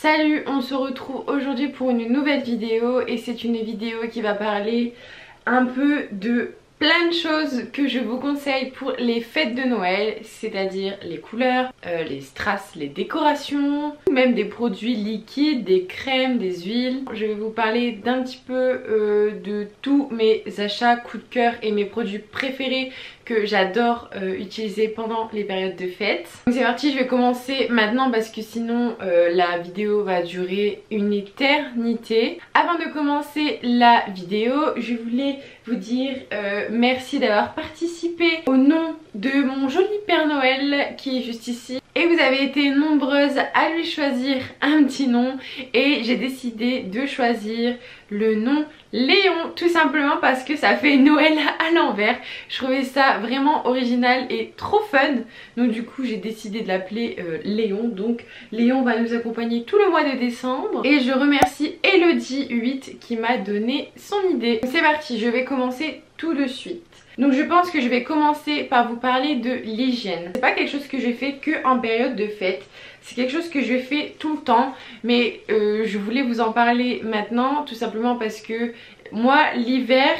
Salut, on se retrouve aujourd'hui pour une nouvelle vidéo et c'est une vidéo qui va parler un peu de plein de choses que je vous conseille pour les fêtes de Noël, c'est-à-dire les couleurs, les strass, les décorations, même des produits liquides, des crèmes, des huiles. Je vais vous parler d'un petit peu de tous mes achats coup de cœur et mes produits préférés que j'adore utiliser pendant les périodes de fête. Donc c'est parti, je vais commencer maintenant parce que sinon la vidéo va durer une éternité. Avant de commencer la vidéo, je voulais vous dire merci d'avoir participé au nom de mon joli Père Noël qui est juste ici. Et vous avez été nombreuses à lui choisir un petit nom et j'ai décidé de choisir le nom Léon, tout simplement parce que ça fait Noël à l'envers. Je trouvais ça vraiment original et trop fun, donc du coup j'ai décidé de l'appeler Léon. Donc Léon va nous accompagner tout le mois de décembre et je remercie Elodie8 qui m'a donné son idée. C'est parti, je vais commencer tout de suite. Donc je pense que je vais commencer par vous parler de l'hygiène. C'est pas quelque chose que je fais que en période de fête, c'est quelque chose que je fais tout le temps, mais je voulais vous en parler maintenant tout simplement parce que moi l'hiver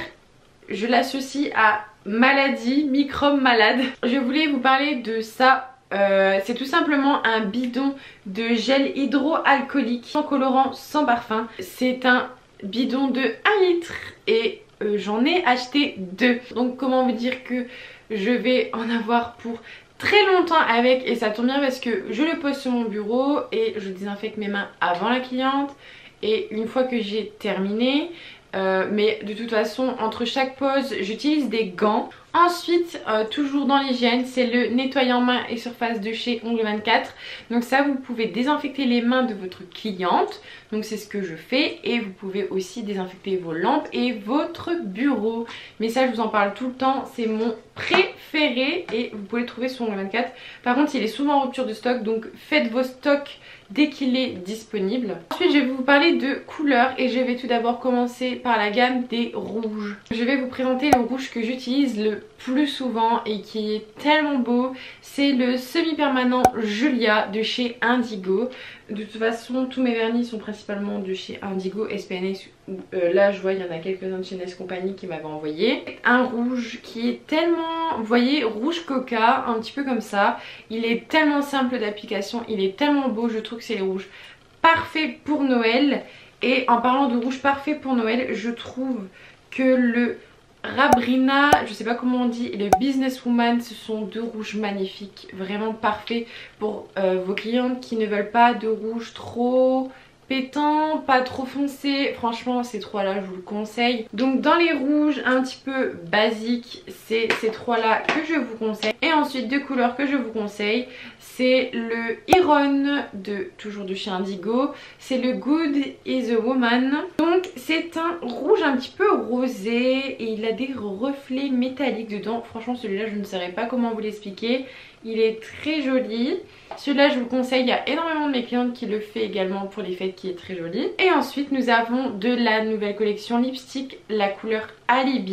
je l'associe à maladie, microbe malade. Je voulais vous parler de ça. C'est tout simplement un bidon de gel hydroalcoolique sans colorant, sans parfum. C'est un bidon de 1 litre et j'en ai acheté 2. Donc comment vous dire que je vais en avoir pour très longtemps avec, et ça tombe bien parce que je le pose sur mon bureau et je désinfecte mes mains avant la cliente et une fois que j'ai terminé. Mais de toute façon entre chaque pause j'utilise des gants. Ensuite toujours dans l'hygiène, c'est le nettoyant main et surface de chez Ongle 24. Donc ça, vous pouvez désinfecter les mains de votre cliente, donc c'est ce que je fais. Et vous pouvez aussi désinfecter vos lampes et votre bureau, mais ça je vous en parle tout le temps, c'est mon préféré et vous pouvez le trouver sur Ongle 24. Par contre il est souvent en rupture de stock, donc faites vos stocks dès qu'il est disponible. Ensuite je vais vous parler de couleurs et je vais tout d'abord commencer par la gamme des rouges. Je vais vous présenter le rouge que j'utilise le plus souvent et qui est tellement beau. C'est le semi-permanent Julia de chez Indigo. De toute façon tous mes vernis sont principalement de chez Indigo, SPNS. Là je vois il y en a quelques-uns de chez Nest Company qui m'avaient envoyé. Un rouge qui est tellement, vous voyez, rouge coca, un petit peu comme ça. Il est tellement simple d'application, il est tellement beau, je trouve que c'est le rouge parfait pour Noël. Et en parlant de rouge parfait pour Noël, je trouve que le Rabrina, je sais pas comment on dit, et le Businesswoman, ce sont deux rouges magnifiques, vraiment parfaits pour vos clientes qui ne veulent pas de rouge trop pétant, pas trop foncé. Franchement ces trois là je vous le conseille. Donc dans les rouges un petit peu basiques, c'est ces trois là que je vous conseille. Et ensuite deux couleurs que je vous conseille, c'est le Iron de toujours de chez Indigo, c'est le Good is a Woman. Donc c'est un rouge un petit peu rosé et il a des reflets métalliques dedans. Franchement celui-là je ne saurais pas comment vous l'expliquer, il est très joli. Celui-là je vous le conseille, il y a énormément de mes clientes qui le fait également pour les fêtes, qui est très joli. Et ensuite nous avons de la nouvelle collection lipstick, la couleur Alibi,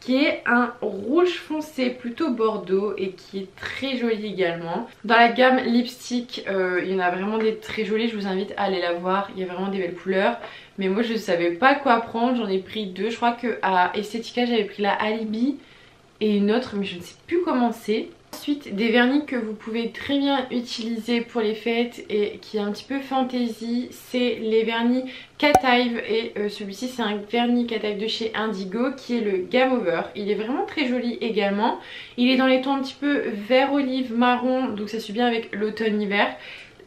qui est un rouge foncé plutôt bordeaux et qui est très joli également. Dans la gamme lipstick il y en a vraiment des très jolis, je vous invite à aller la voir, il y a vraiment des belles couleurs. Mais moi je ne savais pas quoi prendre, j'en ai pris 2, je crois que à Estetica j'avais pris la Alibi et une autre mais je ne sais plus comment c'est. Ensuite des vernis que vous pouvez très bien utiliser pour les fêtes et qui est un petit peu fantasy, c'est les vernis Cat Eye. Et celui-ci c'est un vernis Cat Eye de chez Indigo qui est le Game Over. Il est vraiment très joli également. Il est dans les tons un petit peu vert olive marron, donc ça suit bien avec l'automne-hiver.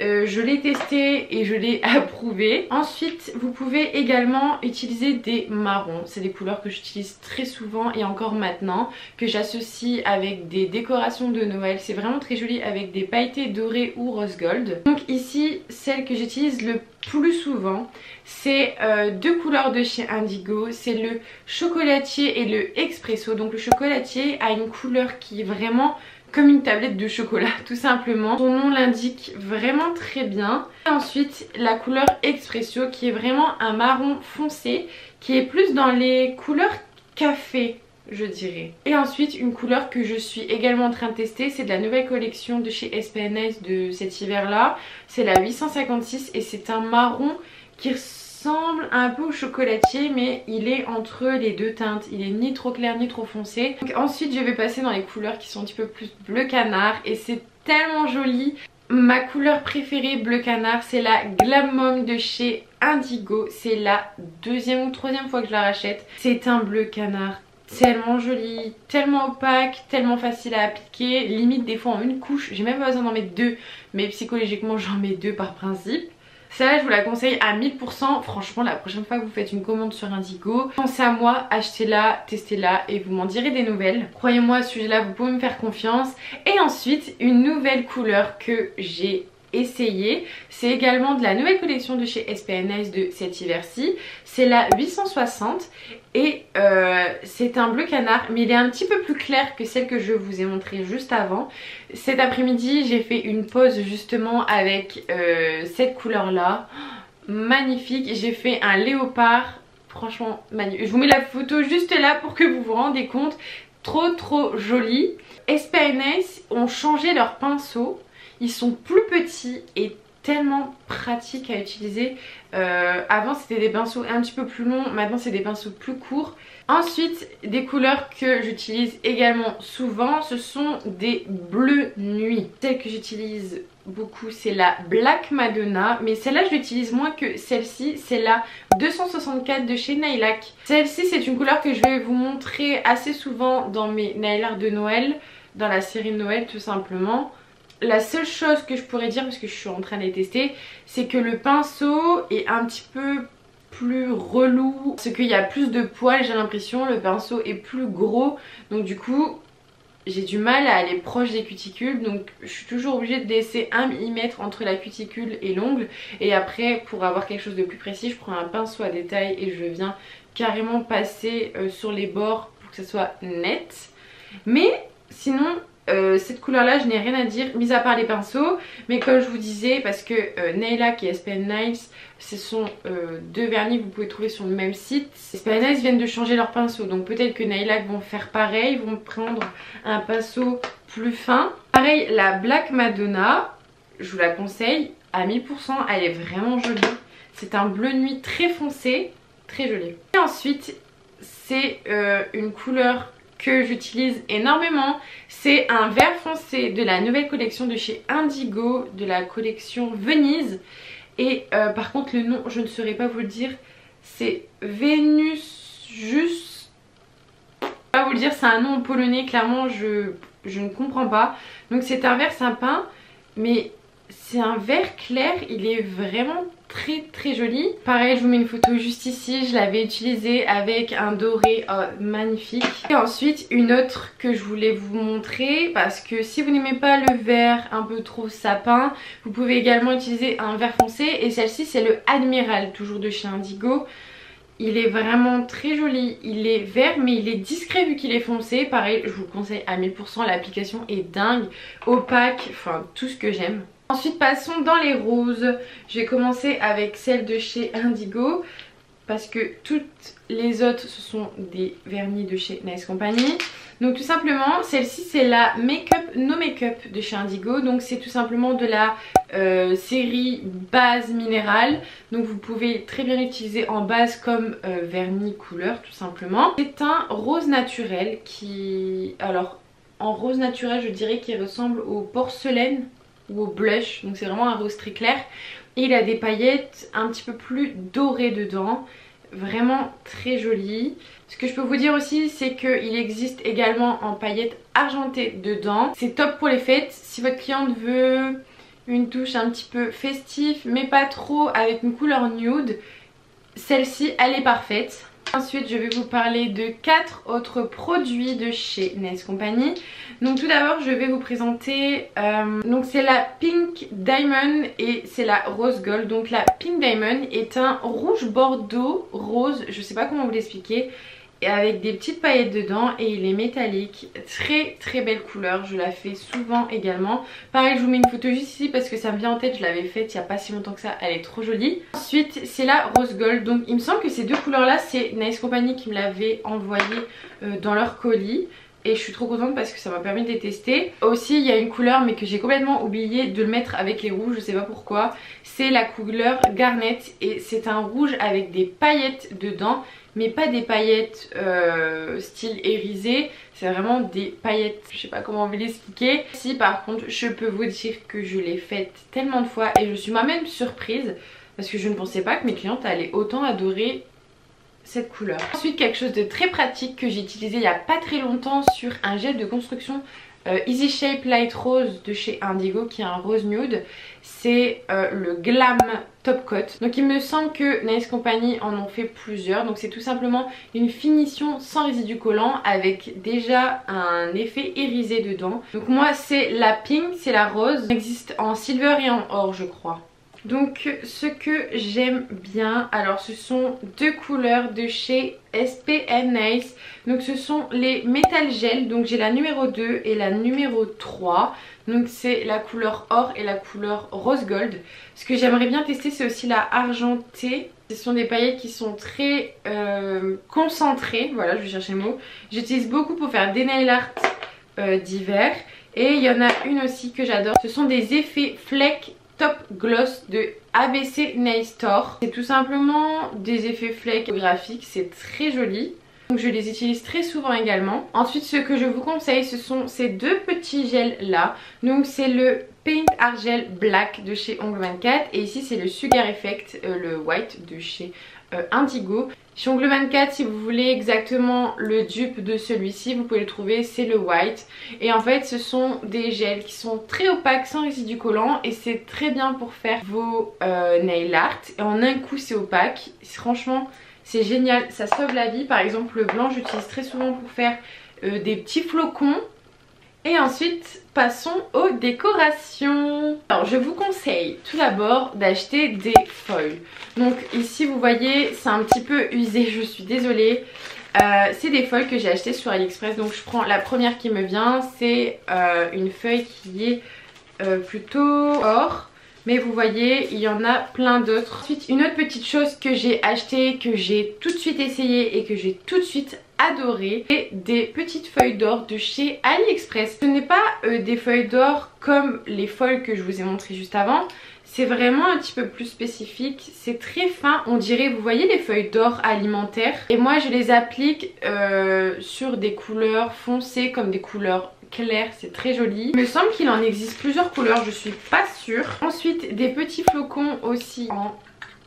Je l'ai testé et je l'ai approuvé. Ensuite vous pouvez également utiliser des marrons, c'est des couleurs que j'utilise très souvent et encore maintenant, que j'associe avec des décorations de Noël. C'est vraiment très joli avec des pailletés dorées ou rose gold. Donc ici celle que j'utilise le plus souvent, c'est deux couleurs de chez Indigo, c'est le chocolatier et le expresso. Donc le chocolatier a une couleur qui est vraiment comme une tablette de chocolat tout simplement. Son nom l'indique vraiment très bien. Et ensuite la couleur Expresso qui est vraiment un marron foncé, qui est plus dans les couleurs café. je dirais. Et ensuite une couleur que je suis également en train de tester, c'est de la nouvelle collection de chez SPNS de cet hiver là. C'est la 856 et c'est un marron qui ressemble un peu au chocolatier, mais il est entre les deux teintes. Il est ni trop clair ni trop foncé. Donc ensuite je vais passer dans les couleurs qui sont un petit peu plus bleu canard et c'est tellement joli. Ma couleur préférée bleu canard, c'est la Glam Mom de chez Indigo. C'est la deuxième ou troisième fois que je la rachète. C'est un bleu canard tellement joli, tellement opaque, tellement facile à appliquer. Limite des fois en une couche, j'ai même pas besoin d'en mettre deux, mais psychologiquement j'en mets deux par principe. Celle-là je vous la conseille à 1000%. Franchement la prochaine fois que vous faites une commande sur Indigo, pensez à moi, achetez-la, testez-la et vous m'en direz des nouvelles. Croyez-moi, celui-là vous pouvez me faire confiance. Et ensuite une nouvelle couleur que j'ai essayé, c'est également de la nouvelle collection de chez SPNS de cet hiver-ci. C'est la 860 et c'est un bleu canard, mais il est un petit peu plus clair que celle que je vous ai montrée juste avant. Cet après-midi j'ai fait une pause justement avec cette couleur là, magnifique. J'ai fait un léopard, franchement magnifique. Je vous mets la photo juste là pour que vous vous rendez compte, trop joli. SPNS ont changé leur pinceau. Ils sont plus petits et tellement pratiques à utiliser. Avant c'était des pinceaux un petit peu plus longs, maintenant c'est des pinceaux plus courts. Ensuite des couleurs que j'utilise également souvent, ce sont des bleus nuit. Celle que j'utilise beaucoup c'est la Black Madonna, mais celle-là je l'utilise moins que celle-ci, c'est la 264 de chez Nail Art. Celle-ci c'est une couleur que je vais vous montrer assez souvent dans mes nail art de Noël, dans la série de Noël tout simplement. La seule chose que je pourrais dire, parce que je suis en train de les tester, c'est que le pinceau est un petit peu plus relou. Parce qu'il y a plus de poils, j'ai l'impression. Le pinceau est plus gros. Donc du coup, j'ai du mal à aller proche des cuticules. Donc je suis toujours obligée de laisser 1 mm entre la cuticule et l'ongle. Et après, pour avoir quelque chose de plus précis, je prends un pinceau à détail et je viens carrément passer sur les bords pour que ça soit net. Mais sinon... cette couleur là je n'ai rien à dire mis à part les pinceaux, mais comme je vous disais, parce que Nail Art et SPN Nails ce sont deux vernis que vous pouvez trouver sur le même site. SPN Nails viennent de changer leur pinceau, donc peut-être que Nail Art vont faire pareil, vont prendre un pinceau plus fin. Pareil, la Black Madonna, je vous la conseille à 1000%, elle est vraiment jolie. C'est un bleu nuit très foncé, très joli. Et ensuite c'est une couleur que j'utilise énormément, c'est un vert foncé de la nouvelle collection de chez Indigo, de la collection Venise. Et par contre le nom je ne saurais pas vous le dire, c'est Venus Just, je ne sais pas vous le dire, c'est un nom polonais, clairement je ne comprends pas. Donc c'est un vert sympa, mais c'est un vert clair, il est vraiment très joli. Pareil, je vous mets une photo juste ici, je l'avais utilisé avec un doré magnifique. Et ensuite une autre que je voulais vous montrer, parce que si vous n'aimez pas le vert un peu trop sapin, vous pouvez également utiliser un vert foncé. Et celle-ci c'est le Admiral, toujours de chez Indigo. Il est vraiment très joli, il est vert mais il est discret vu qu'il est foncé. Pareil, je vous le conseille à 1000%, l'application est dingue, opaque, enfin tout ce que j'aime. Ensuite passons dans les roses. Je vais commencer avec celle de chez Indigo, parce que toutes les autres ce sont des vernis de chez Nice Company. Donc tout simplement celle-ci c'est la Make Up No Make Up de chez Indigo. Donc c'est tout simplement de la série base minérale. Donc vous pouvez très bien l'utiliser en base comme vernis couleur tout simplement. C'est un rose naturel qui... Alors en rose naturel je dirais qu'il ressemble au porcelaine ou au blush, donc c'est vraiment un rose très clair. Et il a des paillettes un petit peu plus dorées dedans, vraiment très joli. Ce que je peux vous dire aussi c'est qu'il existe également en paillettes argentées dedans. C'est top pour les fêtes, si votre cliente veut une touche un petit peu festive mais pas trop, avec une couleur nude, celle-ci elle est parfaite. Ensuite je vais vous parler de 4 autres produits de chez Nice Company. Donc tout d'abord je vais vous présenter, donc c'est la Pink Diamond et c'est la Rose Gold. Donc la Pink Diamond est un rouge bordeaux rose, je sais pas comment vous l'expliquer. et avec des petites paillettes dedans et il est métallique. Très très belle couleur, je la fais souvent également. Pareil, je vous mets une photo juste ici parce que ça me vient en tête, je l'avais faite il n'y a pas si longtemps que ça, elle est trop jolie. Ensuite c'est la rose gold, donc il me semble que ces deux couleurs là c'est Nice Company qui me l'avait envoyé dans leur colis. Et je suis trop contente parce que ça m'a permis de les tester. Aussi il y a une couleur mais que j'ai complètement oublié de le mettre avec les rouges, je sais pas pourquoi. C'est la couleur Garnet et c'est un rouge avec des paillettes dedans. Mais pas des paillettes style irisé, c'est vraiment des paillettes, je sais pas comment on va l'expliquer. Si par contre je peux vous dire que je l'ai faite tellement de fois et je suis moi-même surprise parce que je ne pensais pas que mes clientes allaient autant adorer cette couleur. Ensuite quelque chose de très pratique que j'ai utilisé il y a pas très longtemps sur un gel de construction Easy Shape Light Rose de chez Indigo qui est un rose nude. C'est le Glam Top Coat. Donc il me semble que Nice Company en ont fait plusieurs. Donc c'est tout simplement une finition sans résidu collant avec déjà un effet irisé dedans. Donc moi c'est la pink, c'est la rose. Il existe en silver et en or je crois. Donc ce que j'aime bien, alors ce sont deux couleurs de chez SPN Nice. Donc ce sont les Metal Gel, donc j'ai la numéro 2 et la numéro 3. Donc c'est la couleur or et la couleur rose gold. Ce que j'aimerais bien tester c'est aussi la argentée. Ce sont des paillettes qui sont très concentrées, voilà je vais chercher le mot. J'utilise beaucoup pour faire des nail art d'hiver. Et il y en a une aussi que j'adore, ce sont des effets fleck Top Gloss de ABC Nail Store. C'est tout simplement des effets fleck graphiques, c'est très joli. Donc je les utilise très souvent également. Ensuite ce que je vous conseille ce sont ces deux petits gels là. Donc c'est le Paint Art Gel Black de chez Ongle 24 et ici c'est le Sugar Effect, le white de chez Indigo. Chez Ongle 24 si vous voulez exactement le dupe de celui-ci vous pouvez le trouver, c'est le white. Et en fait ce sont des gels qui sont très opaques sans résidu collant et c'est très bien pour faire vos nail art. Et en un coup c'est opaque, franchement c'est génial, ça sauve la vie. Par exemple le blanc j'utilise très souvent pour faire des petits flocons. Et ensuite passons aux décorations. Alors je vous conseille tout d'abord d'acheter des foils. Donc ici vous voyez c'est un petit peu usé, je suis désolée. C'est des feuilles que j'ai achetées sur AliExpress. Donc je prends la première qui me vient, c'est une feuille qui est plutôt or. Mais vous voyez il y en a plein d'autres. Ensuite une autre petite chose que j'ai achetée, que j'ai tout de suite essayé et que j'ai tout de suite adoré, c'est des petites feuilles d'or de chez AliExpress. Ce n'est pas des feuilles d'or comme les foils que je vous ai montré juste avant. C'est vraiment un petit peu plus spécifique, c'est très fin, on dirait, vous voyez les feuilles d'or alimentaires. Et moi je les applique sur des couleurs foncées comme des couleurs claires, c'est très joli. Il me semble qu'il en existe plusieurs couleurs, je suis pas sûre. Ensuite des petits flocons aussi en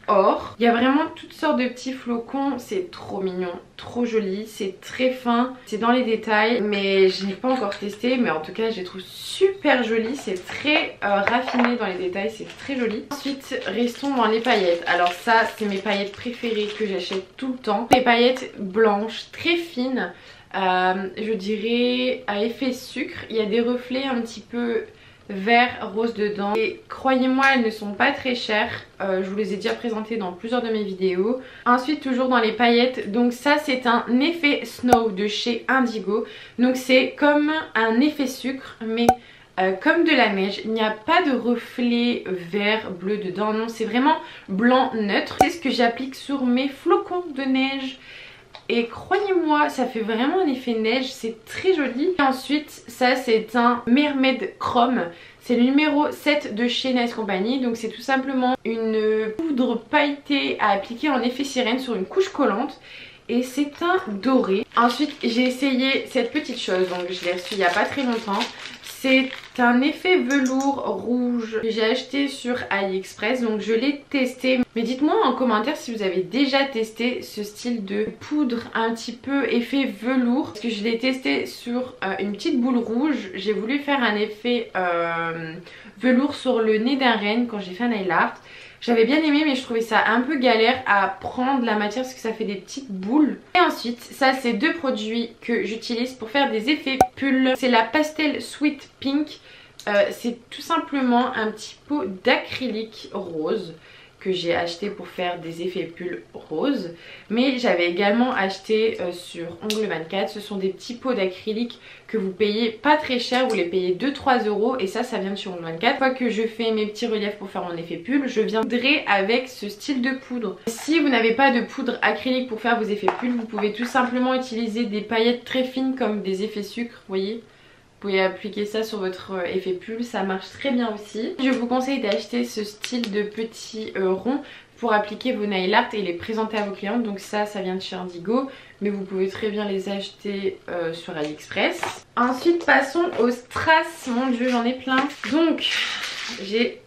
or. Il y a vraiment toutes sortes de petits flocons, c'est trop mignon, trop joli, c'est très fin, c'est dans les détails mais je n'ai pas encore testé, mais en tout cas je les trouve super jolis, c'est très raffiné dans les détails, c'est très joli. Ensuite restons dans les paillettes. Alors ça c'est mes paillettes préférées que j'achète tout le temps, les paillettes blanches très fines, je dirais à effet sucre. Il y a des reflets un petit peu vert rose dedans et croyez-moi elles ne sont pas très chères, je vous les ai déjà présentées dans plusieurs de mes vidéos. Ensuite toujours dans les paillettes, donc ça c'est un effet snow de chez Indigo. Donc c'est comme un effet sucre mais comme de la neige, il n'y a pas de reflet vert bleu dedans, non c'est vraiment blanc neutre. C'est ce que j'applique sur mes flocons de neige. Et croyez-moi ça fait vraiment un effet neige, c'est très joli. Et ensuite ça c'est un Mermaid Chrome, c'est le numéro 7 de chez Nice Company. Donc c'est tout simplement une poudre pailletée à appliquer en effet sirène sur une couche collante. Et c'est un doré. Ensuite j'ai essayé cette petite chose, donc je l'ai reçue il n'y a pas très longtemps. C'est un effet velours rouge que j'ai acheté sur AliExpress, donc je l'ai testé. Mais dites-moi en commentaire si vous avez déjà testé ce style de poudre un petit peu effet velours. Parce que je l'ai testé sur une petite boule rouge. J'ai voulu faire un effet velours sur le nez d'un renne quand j'ai fait un nail art. J'avais bien aimé mais je trouvais ça un peu galère à prendre la matière parce que ça fait des petites boules. Et ensuite ça c'est deux produits que j'utilise pour faire des effets pull. C'est la Pastel Sweet Pink. C'est tout simplement un petit pot d'acrylique rose que j'ai acheté pour faire des effets pulls roses. Mais j'avais également acheté sur Ongles 24, ce sont des petits pots d'acrylique que vous payez pas très cher, vous les payez 2-3 euros et ça vient de chez Ongles 24. Une fois que je fais mes petits reliefs pour faire mon effet pull, je viens poudrer avec ce style de poudre. Si vous n'avez pas de poudre acrylique pour faire vos effets pull, vous pouvez tout simplement utiliser des paillettes très fines comme des effets sucre, vous voyez. Vous pouvez appliquer ça sur votre effet pull, ça marche très bien aussi. Je vous conseille d'acheter ce style de petits ronds pour appliquer vos nail art et les présenter à vos clientes. Donc ça vient de chez Indigo, mais vous pouvez très bien les acheter sur AliExpress. Ensuite passons aux strass. Mon dieu, j'en ai plein. Donc j'ai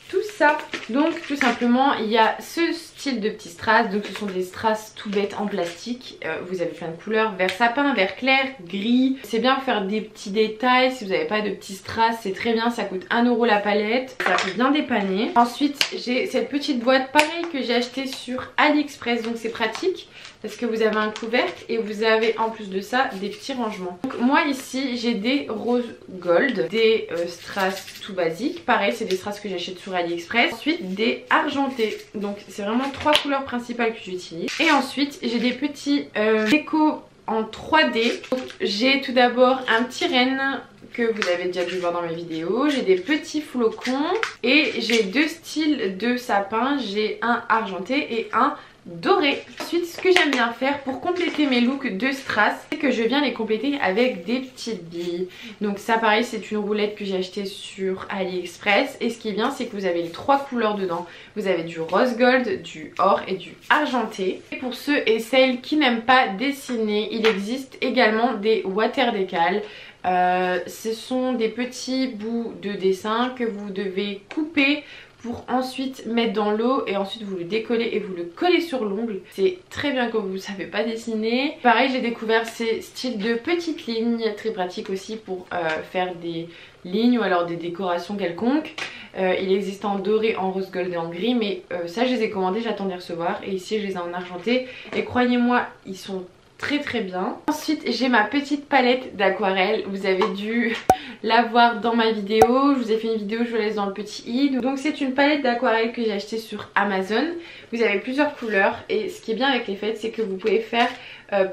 tout ça. Donc tout simplement il y a ce style de petits strass. Donc ce sont des strass tout bêtes en plastique. Vous avez plein de couleurs, vert sapin, vert clair, gris. C'est bien pour faire des petits détails. Si vous n'avez pas de petits strass, c'est très bien, ça coûte 1 € la palette, ça peut bien dépanner. Ensuite j'ai cette petite boîte pareil que j'ai acheté sur AliExpress. Donc c'est pratique parce que vous avez un couvercle et vous avez en plus de ça des petits rangements. Donc moi ici j'ai des rose gold, des strass tout basiques. Pareil, c'est des strass que j'achète sur AliExpress. Ensuite des argentés. Donc c'est vraiment 3 couleurs principales que j'utilise. Et ensuite j'ai des petits décos en 3D. J'ai tout d'abord un petit renne que vous avez déjà dû voir dans mes vidéos. J'ai des petits flocons et j'ai deux styles de sapin. J'ai un argenté et un doré. Ensuite, ce que j'aime bien faire pour compléter mes looks de strass, c'est que je viens les compléter avec des petites billes. Donc ça pareil, c'est une roulette que j'ai achetée sur AliExpress et ce qui est bien, c'est que vous avez les 3 couleurs dedans. Vous avez du rose gold, du or et du argenté. Et pour ceux et celles qui n'aiment pas dessiner, il existe également des water décals. Ce sont des petits bouts de dessin que vous devez couper pour ensuite mettre dans l'eau et ensuite vous le décollez et vous le collez sur l'ongle. C'est très bien quand vous ne savez pas dessiner. Pareil, j'ai découvert ces styles de petites lignes, très pratiques aussi pour faire des lignes ou alors des décorations quelconques. Il existe en doré, en rose gold et en gris, mais ça je les ai commandés, j'attends de les recevoir. Et ici je les ai en argenté et croyez-moi, ils sont très bien. Ensuite j'ai ma petite palette d'aquarelle, vous avez dû la voir dans ma vidéo, je vous ai fait une vidéo, je vous laisse dans le petit i. Donc c'est une palette d'aquarelle que j'ai achetée sur Amazon. Vous avez plusieurs couleurs et ce qui est bien avec les fêtes, c'est que vous pouvez faire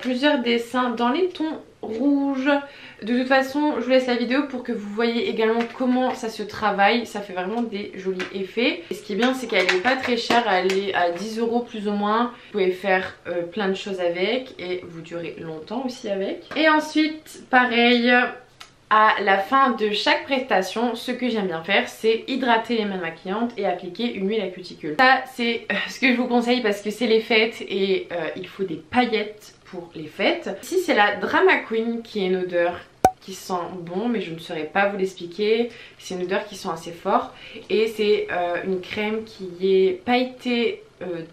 plusieurs dessins dans les tons rouges. De toute façon je vous laisse la vidéo pour que vous voyez également comment ça se travaille. Ça fait vraiment des jolis effets. Et ce qui est bien, c'est qu'elle n'est pas très chère, elle est à 10 € plus ou moins. Vous pouvez faire plein de choses avec et vous durez longtemps aussi avec. Et ensuite pareil, à la fin de chaque prestation, ce que j'aime bien faire, c'est hydrater les mains de ma cliente et appliquer une huile à cuticule. Ça c'est ce que je vous conseille parce que c'est les fêtes et il faut des paillettes pour les fêtes. Ici c'est la Drama Queen qui est une odeur qui sent bon, mais je ne saurais pas vous l'expliquer. C'est une odeur qui sent assez fort et c'est une crème qui est pailletée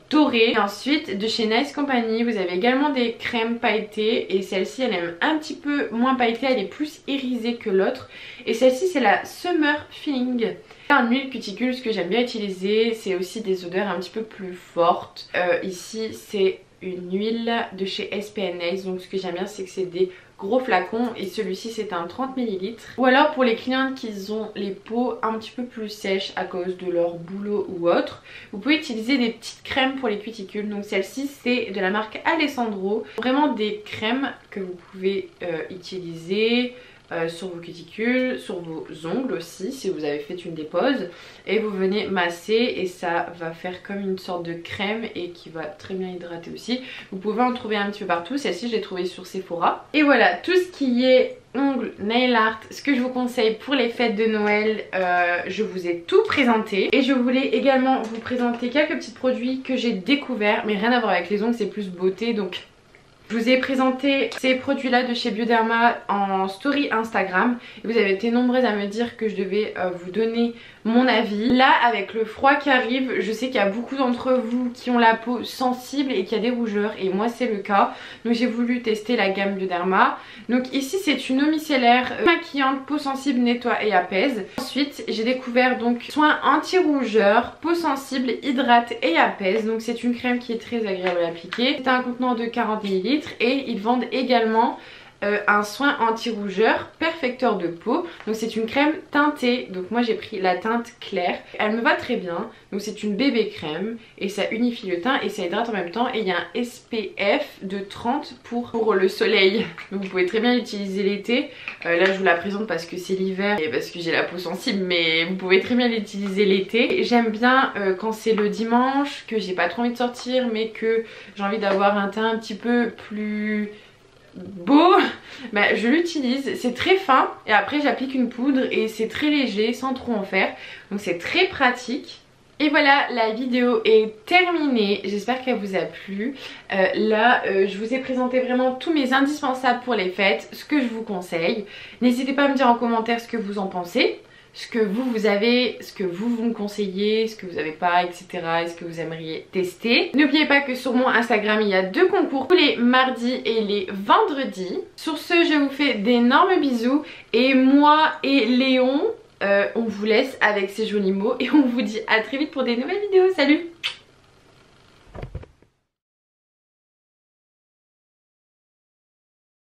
dorée. Et ensuite de chez Nice Company vous avez également des crèmes pailletées et celle-ci elle est un petit peu moins pailletée, elle est plus irisée que l'autre. Et celle-ci c'est la Summer Feeling. En huile cuticule, ce que j'aime bien utiliser, c'est aussi des odeurs un petit peu plus fortes. Ici c'est une huile de chez SPNX, donc ce que j'aime bien c'est que c'est des gros flacons et celui-ci c'est un 30 ml. Ou alors pour les clientes qui ont les peaux un petit peu plus sèches à cause de leur boulot ou autre, vous pouvez utiliser des petites crèmes pour les cuticules. Donc celle-ci c'est de la marque Alessandro, vraiment des crèmes que vous pouvez utiliser sur vos cuticules, sur vos ongles aussi si vous avez fait une dépose, et vous venez masser et ça va faire comme une sorte de crème et qui va très bien hydrater aussi. Vous pouvez en trouver un petit peu partout, celle-ci je l'ai trouvée sur Sephora. Et voilà, tout ce qui est ongles, nail art, ce que je vous conseille pour les fêtes de Noël, je vous ai tout présenté. Et je voulais également vous présenter quelques petits produits que j'ai découverts, mais rien à voir avec les ongles, c'est plus beauté. Donc je vous ai présenté ces produits là de chez Bioderma en story Instagram et vous avez été nombreuses à me dire que je devais vous donner mon avis. Là avec le froid qui arrive, je sais qu'il y a beaucoup d'entre vous qui ont la peau sensible et qui a des rougeurs et moi c'est le cas. Donc j'ai voulu tester la gamme Bioderma. Donc ici c'est une eau micellaire maquillante, peau sensible, nettoie et apaise. Ensuite j'ai découvert donc soin anti-rougeur, peau sensible, hydrate et apaise. Donc c'est une crème qui est très agréable à appliquer. C'est un contenant de 40 ml et ils vendent également un soin anti-rougeur perfecteur de peau. Donc c'est une crème teintée, donc moi j'ai pris la teinte claire. Elle me va très bien, donc c'est une bébé crème et ça unifie le teint et ça hydrate en même temps. Et il y a un SPF de 30 pour le soleil, donc vous pouvez très bien l'utiliser l'été. Là je vous la présente parce que c'est l'hiver et parce que j'ai la peau sensible, mais vous pouvez très bien l'utiliser l'été. J'aime bien quand c'est le dimanche, que j'ai pas trop envie de sortir mais que j'ai envie d'avoir un teint un petit peu plus beau, bah, je l'utilise. C'est très fin et après j'applique une poudre et c'est très léger sans trop en faire, donc c'est très pratique. Et voilà, la vidéo est terminée, j'espère qu'elle vous a plu. Je vous ai présenté vraiment tous mes indispensables pour les fêtes, ce que je vous conseille. N'hésitez pas à me dire en commentaire ce que vous en pensez, ce que vous avez, ce que vous me conseillez, ce que vous n'avez pas, etc. et ce que vous aimeriez tester. N'oubliez pas que sur mon Instagram il y a 2 concours tous les mardis et les vendredis. Sur ce, je vous fais d'énormes bisous et moi et Léon, on vous laisse avec ces jolis mots et on vous dit à très vite pour des nouvelles vidéos. Salut!